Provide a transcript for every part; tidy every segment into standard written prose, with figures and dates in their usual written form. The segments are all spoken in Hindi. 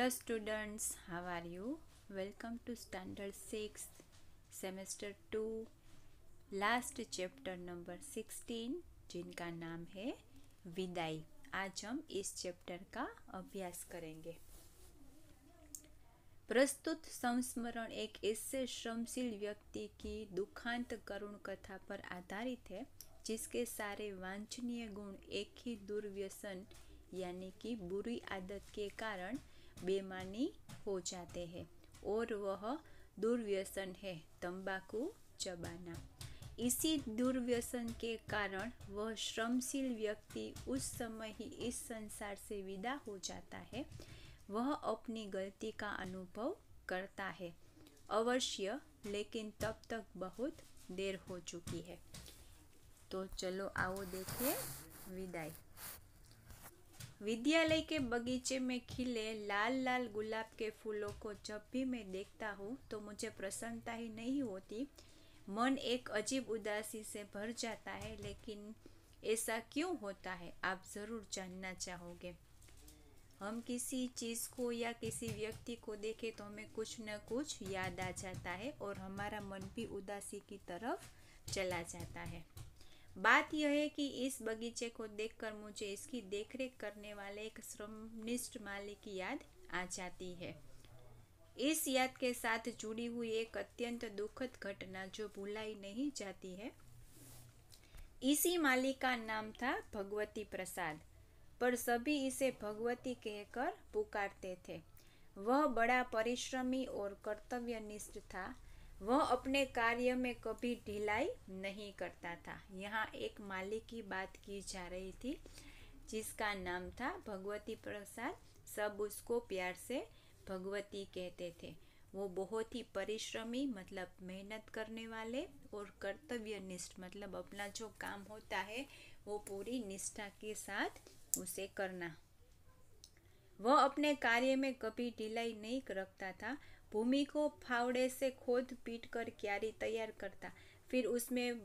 Hello students, how are you? Welcome to Standard 6, Semester 2, last chapter number 16 जिनका नाम है विदाई। आज हम इस चैप्टर का अभ्यास करेंगे। प्रस्तुत संस्मरण एक ऐसे श्रमशील व्यक्ति की दुखांत करुण कथा पर आधारित है जिसके सारे वांछनीय गुण एक ही दुर्व्यसन यानी कि बुरी आदत के कारण बेमानी हो जाते हैं और वह दुर्व्यसन है तंबाकू चबाना। इसी दुर्व्यसन के कारण वह श्रमशील व्यक्ति उस समय ही इस संसार से विदा हो जाता है। वह अपनी गलती का अनुभव करता है अवश्य, लेकिन तब तक बहुत देर हो चुकी है। तो चलो आओ देखिए विदाई। विद्यालय के बगीचे में खिले लाल लाल गुलाब के फूलों को जब भी मैं देखता हूँ तो मुझे प्रसन्नता ही नहीं होती। मन एक अजीब उदासी से भर जाता है। लेकिन ऐसा क्यों होता है, आप ज़रूर जानना चाहोगे। हम किसी चीज़ को या किसी व्यक्ति को देखें तो हमें कुछ न कुछ याद आ जाता है और हमारा मन भी उदासी की तरफ चला जाता है। बात यह है कि इस बगीचे को देखकर मुझे इसकी देखरेख करने वाले एक श्रमनिष्ठ मालिक की याद आ जाती है। इस याद के साथ जुड़ी हुई एक अत्यंत दुखद घटना जो भुलाई नहीं जाती है। इसी मालिक का नाम था भगवती प्रसाद, पर सभी इसे भगवती कहकर पुकारते थे। वह बड़ा परिश्रमी और कर्तव्यनिष्ठ था। वह अपने कार्य में कभी ढिलाई नहीं करता था। यहाँ एक मालिक की बात की जा रही थी जिसका नाम था भगवती प्रसाद। सब उसको प्यार से भगवती कहते थे। वो बहुत ही परिश्रमी मतलब मेहनत करने वाले और कर्तव्यनिष्ठ मतलब अपना जो काम होता है वो पूरी निष्ठा के साथ उसे करना। वह अपने कार्य में कभी ढिलाई नहीं रखता था। भूमि को फावड़े से खोद पीट कर क्यारी तैयार करता, फिर उसमें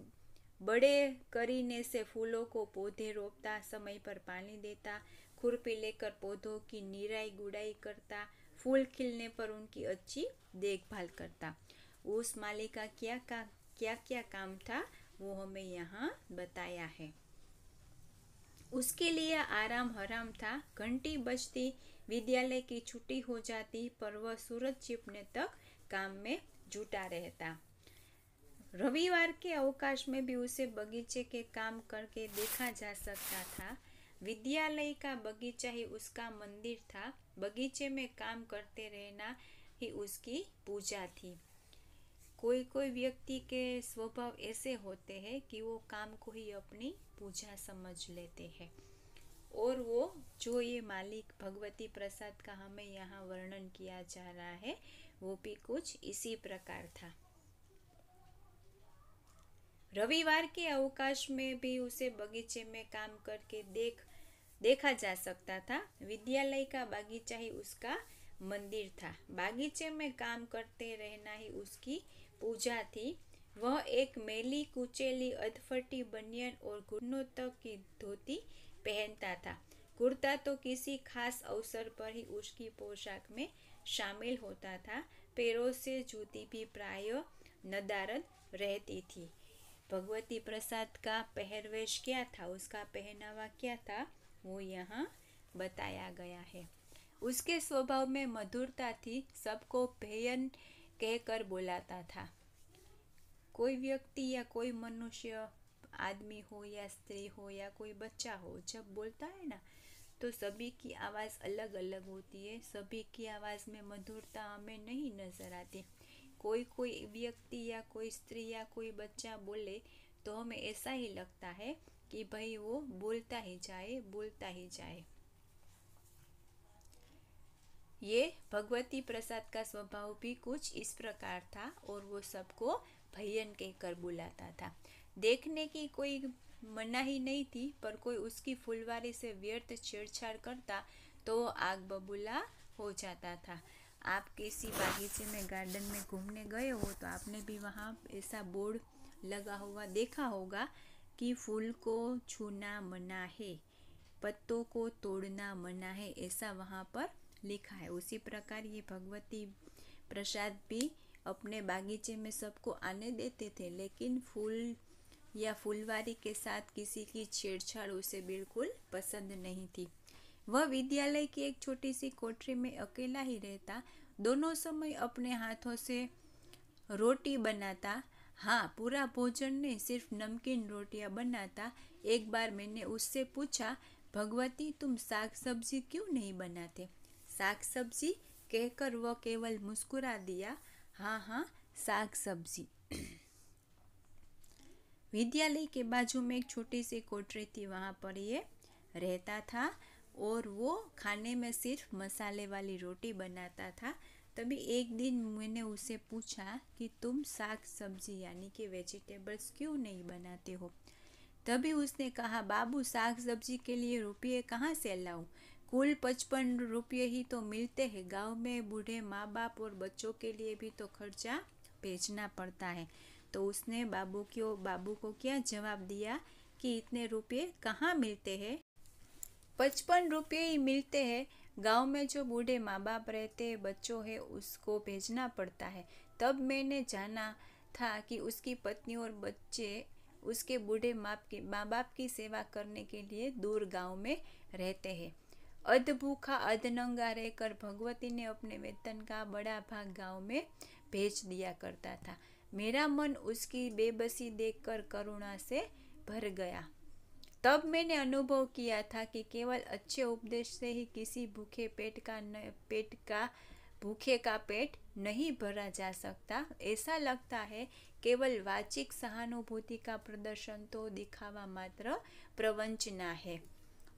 बड़े करीने से फूलों को पौधे रोपता, समय पर पानी देता, खुरपी लेकर पौधों की निराई गुड़ाई करता, फूल खिलने पर उनकी अच्छी देखभाल करता। उस माली का क्या क्या काम था वो हमें यहाँ बताया है। उसके लिए आराम हराम था। घंटी बजती, विद्यालय की छुट्टी हो जाती, पर वह सूरज छिपने तक काम में जुटा रहता। रविवार के अवकाश में भी उसे बगीचे के काम करके देखा जा सकता था। विद्यालय का बगीचा ही उसका मंदिर था। बगीचे में काम करते रहना ही उसकी पूजा थी। कोई कोई व्यक्ति के स्वभाव ऐसे होते हैं कि वो काम को ही अपनी पूजा समझ लेते हैं, और वो जो ये मालिक भगवती प्रसाद का हमें यहाँ वर्णन किया जा रहा है वो भी कुछ इसी प्रकार था। रविवार के अवकाश में भी उसे बगीचे में काम करके देखा जा सकता था। विद्यालय का बगीचा ही उसका मंदिर था। बागीचे में काम करते रहना ही उसकी पूजा थी। वह एक मैली कुचेली अधफटी बनियान और घुटनों तक की धोती पहनता था। कुर्ता तो किसी खास अवसर पर ही उसकी पोशाक में शामिल होता था। पैरों से जूती भी प्रायः नदारद रहती थी। भगवती प्रसाद का पहरवेश क्या था, उसका पहनावा क्या था, वो यहाँ बताया गया है। उसके स्वभाव में मधुरता थी। सबको भैयन कहकर बुलाता था। कोई व्यक्ति या कोई मनुष्य, आदमी हो या स्त्री हो या कोई बच्चा हो, जब बोलता है ना तो सभी की आवाज़ अलग अलग होती है। सभी की आवाज़ में मधुरता हमें नहीं नज़र आती। कोई कोई व्यक्ति या कोई स्त्री या कोई बच्चा बोले तो हमें ऐसा ही लगता है कि भाई वो बोलता ही जाए। ये भगवती प्रसाद का स्वभाव भी कुछ इस प्रकार था और वो सबको भैयन कहकर बुलाता था। देखने की कोई मनाही नहीं थी, पर कोई उसकी फुलवारी से व्यर्थ छेड़छाड़ करता तो आग बबूला हो जाता था। आप किसी बागीचे में गार्डन में घूमने गए हो तो आपने भी वहाँ ऐसा बोर्ड लगा हुआ देखा होगा कि फूल को छूना मना है, पत्तों को तोड़ना मना है, ऐसा वहाँ पर लिखा है। उसी प्रकार ये भगवती प्रसाद भी अपने बागीचे में सबको आने देते थे, लेकिन फूल या फुलवारी के साथ किसी की छेड़छाड़ उसे बिल्कुल पसंद नहीं थी। वह विद्यालय की एक छोटी सी कोठरी में अकेला ही रहता, दोनों समय अपने हाथों से रोटी बनाता। हाँ, पूरा भोजन नहीं, सिर्फ नमकीन रोटियां बनाता। एक बार मैंने उससे पूछा, भगवती तुम साग सब्जी क्यों नहीं बनाते? साग सब्जी कहकर वह केवल मुस्कुरा दिया। हाँ हाँ, साग सब्जी। विद्यालय के बाजू में एक छोटी सी कोठरी थी, वहाँ पर ये रहता था और वो खाने में सिर्फ मसाले वाली रोटी बनाता था। तभी एक दिन मैंने उससे पूछा कि तुम साग सब्जी यानी कि वेजिटेबल्स क्यों नहीं बनाते हो? तभी उसने कहा, बाबू साग सब्जी के लिए रुपये कहाँ से लाऊं? कुल 55 रुपये ही तो मिलते हैं। गांव में बूढ़े माँ बाप और बच्चों के लिए भी तो खर्चा भेजना पड़ता है। तो उसने बाबू को क्या जवाब दिया कि इतने रुपये कहाँ मिलते हैं? 55 रुपये ही मिलते हैं। गांव में जो बूढ़े माँ बाप रहते हैं, बच्चों है, उसको भेजना पड़ता है। तब मैंने जाना था कि उसकी पत्नी और बच्चे उसके बूढ़े माँ बाप की सेवा करने के लिए दूर गांव में रहते हैं। अध भूखा अध नंगा रहकर भगवती ने अपने वेतन का बड़ा भाग गांव में भेज दिया करता था। मेरा मन उसकी बेबसी देखकर करुणा से भर गया। तब मैंने अनुभव किया था कि केवल अच्छे उपदेश से ही किसी भूखे का पेट नहीं भरा जा सकता। ऐसा लगता है केवल वाचिक सहानुभूति का प्रदर्शन तो दिखावा मात्र प्रवंचना है।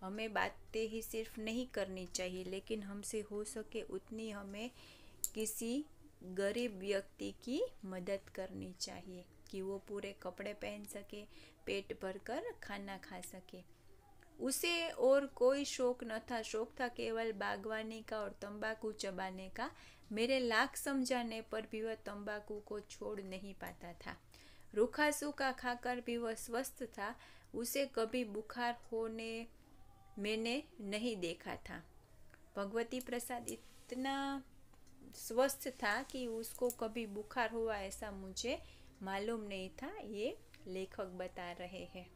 हमें बातें ही सिर्फ नहीं करनी चाहिए, लेकिन हमसे हो सके उतनी हमें किसी गरीब व्यक्ति की मदद करनी चाहिए कि वो पूरे कपड़े पहन सके, पेट भरकर खाना खा सके। उसे और कोई शौक न था, शौक था केवल बागवानी का और तंबाकू चबाने का। मेरे लाख समझाने पर भी वह तंबाकू को छोड़ नहीं पाता था। रूखा सूखा खाकर भी वह स्वस्थ था। उसे कभी बुखार होने मैंने नहीं देखा था। भगवती प्रसाद इतना स्वस्थ था कि उसको कभी बुखार हुआ ऐसा मुझे मालूम नहीं था, ये लेखक बता रहे हैं।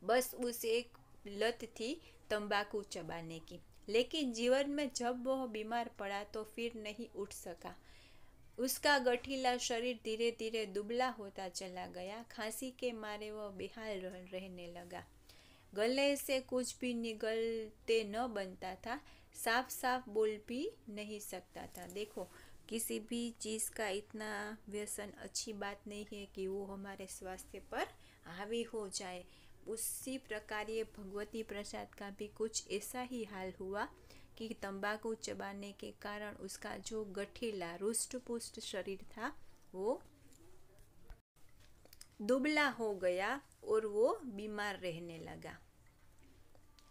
बस उसे एक लत थी तंबाकू चबाने की, लेकिन जीवन में जब वह बीमार पड़ा तो फिर नहीं उठ सका। उसका गठीला शरीर धीरे धीरे दुबला होता चला गया। खांसी के मारे वह बेहाल रहने लगा। गले से कुछ भी निगलते न बनता था। साफ साफ बोल भी नहीं सकता था। देखो, किसी भी चीज़ का इतना व्यसन अच्छी बात नहीं है कि वो हमारे स्वास्थ्य पर हावी हो जाए। उसी प्रकार ये भगवती प्रसाद का भी कुछ ऐसा ही हाल हुआ कि तंबाकू चबाने के कारण उसका जो गठीला रुष्ट पुष्ट शरीर था वो दुबला हो गया और वो बीमार रहने लगा।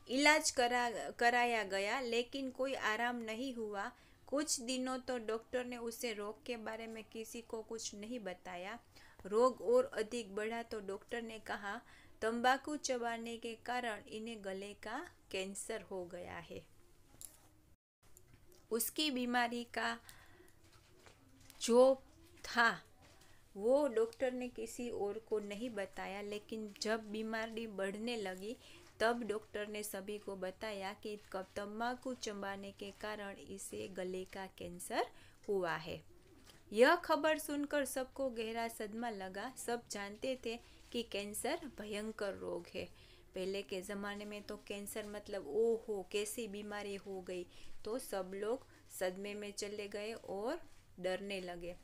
इलाज कराया गया, लेकिन कोई आराम नहीं हुआ। कुछ दिनों तो डॉक्टर ने उसे रोग के बारे में किसी को कुछ नहीं बताया। रोग और अधिक बढ़ा तो डॉक्टर ने कहा, तंबाकू चबाने के कारण इन्हें गले का कैंसर हो गया है। उसकी बीमारी का जो था वो डॉक्टर ने किसी और को नहीं बताया, लेकिन जब बीमारी बढ़ने लगी तब डॉक्टर ने सभी को बताया कि तंबाकू चबाने के कारण इसे गले का कैंसर हुआ है। यह खबर सुनकर सबको गहरा सदमा लगा। सब जानते थे कि कैंसर भयंकर रोग है। पहले के ज़माने में तो कैंसर मतलब ओहो कैसी बीमारी हो गई, तो सब लोग सदमे में चले गए और डरने लगे।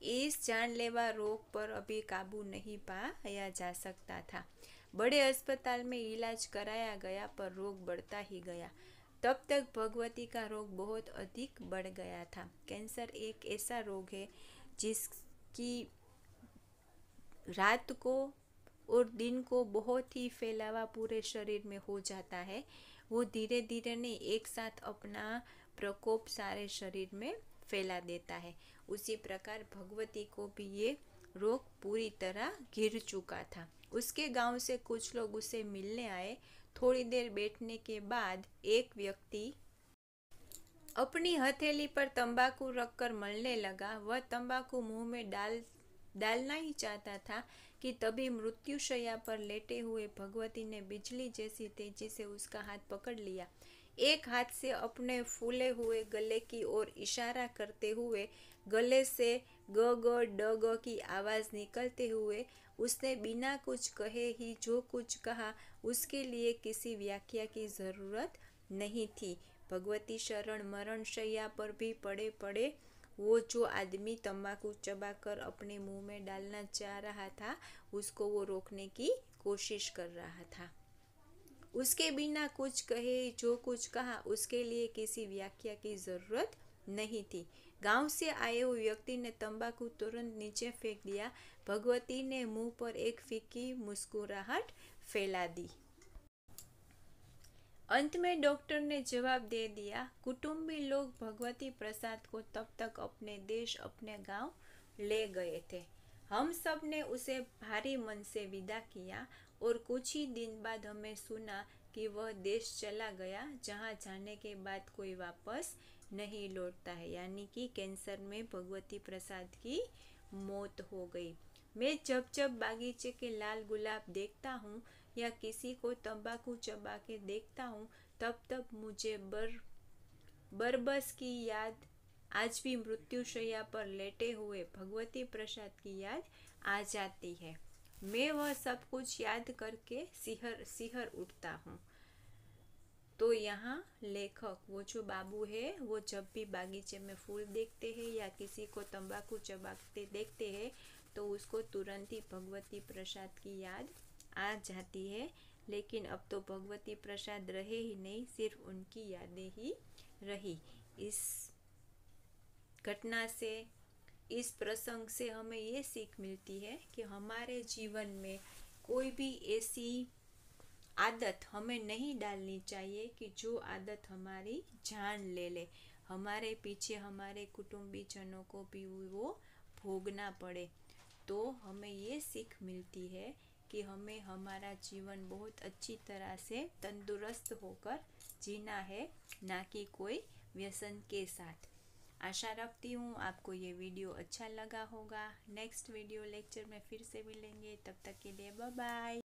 इस जानलेवा रोग पर अभी काबू नहीं पाया जा सकता था। बड़े अस्पताल में इलाज कराया गया, पर रोग बढ़ता ही गया। तब तक भगवती का रोग बहुत अधिक बढ़ गया था। कैंसर एक ऐसा रोग है जिसकी रात को और दिन को बहुत ही फैलावा पूरे शरीर में हो जाता है। वो धीरे धीरे नहीं, एक साथ अपना प्रकोप सारे शरीर में फैला देता है। उसी प्रकार भगवती को भी ये रोग पूरी तरह घिर चुका था। उसके गांव से कुछ लोग उसे मिलने आए। थोड़ी देर बैठने के बाद एक व्यक्ति अपनी हथेली पर तंबाकू रखकर मलने लगा। वह तंबाकू मुंह में डालना ही चाहता था कि तभी मृत्युशैया पर लेटे हुए भगवती ने बिजली जैसी तेजी से उसका हाथ पकड़ लिया। एक हाथ से अपने फूले हुए गले की ओर इशारा करते हुए गले से ग ग ड ग की आवाज निकलते हुए उसने बिना कुछ कहे ही जो कुछ कहा उसके लिए किसी व्याख्या की जरूरत नहीं थी। भगवती शरण मरण शैया पर भी पड़े पड़े वो जो आदमी तंबाकू चबाकर अपने मुंह में डालना चाह रहा था उसको वो रोकने की कोशिश कर रहा था। उसके बिना कुछ कहे जो कुछ कहा उसके लिए किसी व्याख्या की जरूरत नहीं थी। गांव से आए हुए व्यक्ति ने तंबाकू तुरंत नीचे फेंक दिया। भगवती ने मुंह पर एक फीकी मुस्कुराहट फैला दी। अंत में डॉक्टर ने जवाब दे दिया। कुटुंबी लोग भगवती प्रसाद को तब तक अपने देश अपने गांव ले गए थे। हम सब ने उसे भारी मन से विदा किया और कुछ ही दिन बाद हमें सुना कि वह देश चला गया जहां जाने के बाद कोई वापस नहीं लौटता है, यानी कि कैंसर में भगवती प्रसाद की मौत हो गई। मैं जब जब बागीचे के लाल गुलाब देखता हूँ या किसी को तंबाकू चबा के देखता हूँ तब तब मुझे बरबस की याद, आज भी मृत्युशैया पर लेटे हुए भगवती प्रसाद की याद आ जाती है। मैं वह सब कुछ याद करके सिहर उठता हूँ। तो यहाँ लेखक वो जो बाबू है वो जब भी बागीचे में फूल देखते हैं या किसी को तंबाकू चबाते देखते हैं तो उसको तुरंत ही भगवती प्रसाद की याद आ जाती है। लेकिन अब तो भगवती प्रसाद रहे ही नहीं, सिर्फ उनकी यादें ही रही। इस घटना से, इस प्रसंग से हमें ये सीख मिलती है कि हमारे जीवन में कोई भी ऐसी आदत हमें नहीं डालनी चाहिए कि जो आदत हमारी जान ले ले, हमारे पीछे हमारे कुटुंबीजनों को भी वो भोगना पड़े। तो हमें ये सीख मिलती है कि हमें हमारा जीवन बहुत अच्छी तरह से तंदुरुस्त होकर जीना है, ना कि कोई व्यसन के साथ। आशा रखती हूँ आपको ये वीडियो अच्छा लगा होगा। नेक्स्ट वीडियो लेक्चर में फिर से मिलेंगे, तब तक के लिए बाय बाय।